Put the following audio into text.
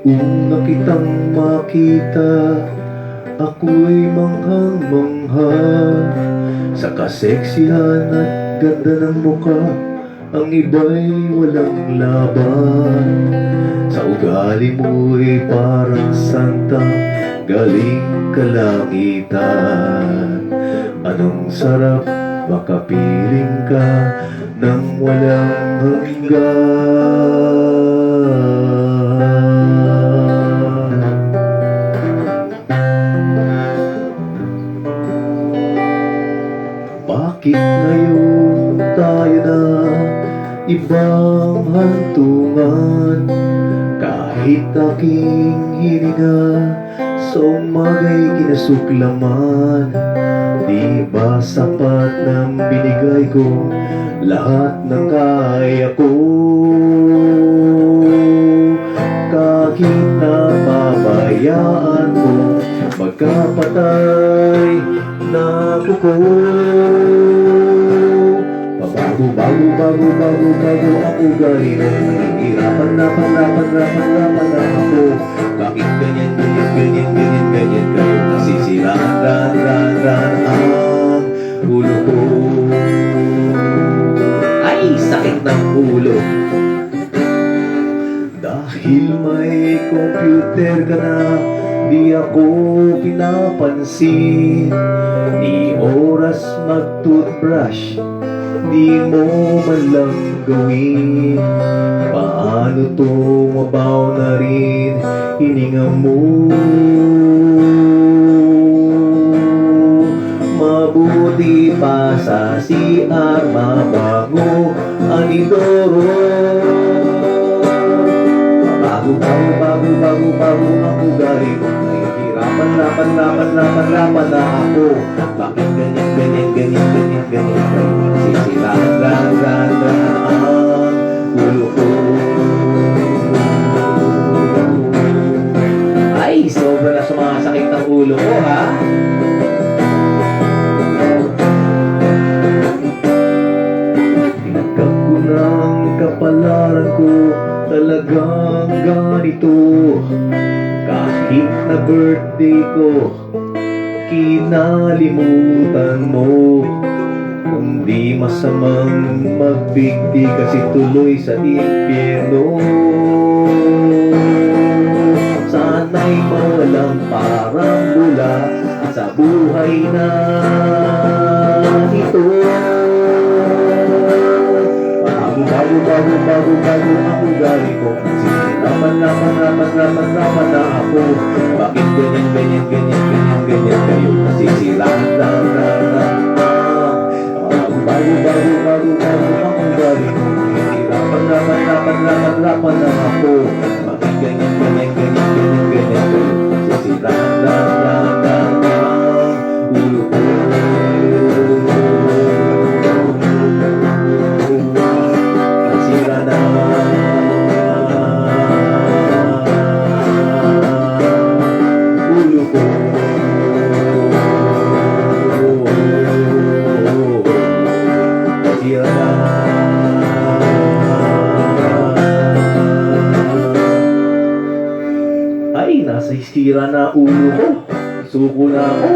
Una kitang makita, ako'y manghang-mangha sa kaseksihan at ganda ng muka. Ang iba'y walang laban. Sa ugali mo'y parang santa galing kalangitan. Anong sarap makapiling ka ng walang hanggan. Bakit ngayon tayo na ibang hantungan? Kahit aking hininga sa umaga'y kinasuklaman. Di ba sapat ng binigay ko lahat ng kaya ko? Kahit napabayaan ko magkapatay na kuko. Bago ang ugali mo, nahihirapan na ako. Bakit ganyan kayo? Nasisiraan ang ulo ko. Ay, sakit ng ulo. Dahil may computer ka na, di ako pinapansin. Di oras mag-toothbrush, di mo man lang gawin. Paano to mabaw na rin hininga mo? Mabuti pa sa CR, mabango ang inodoro. Bago ang ugali ko, nahihirapan na ako. Bakit ganyan kayo? Nasisiraan ang ulo ko. Ay, sobra na sumasakit ang ulo ko, ha? Tinagkap ko ng kapalaran ko, talagang ganito. Kahit na birthday ko, kinalimutan mo. Kung di masamang magbigti kasi tuloy sa impyerno. Sana'y mawalang parang bula sa buhay na ito. Bago ang ugali ko, nasisirapan na ako. Bakit ganyan kayo? Nasisiraan bago ang ugali ko, nasisirapan na ako. Bakit ganyan kayo? Nasisiraan ulo ko. Ay, nasisira na ulo ko. Suko na ako.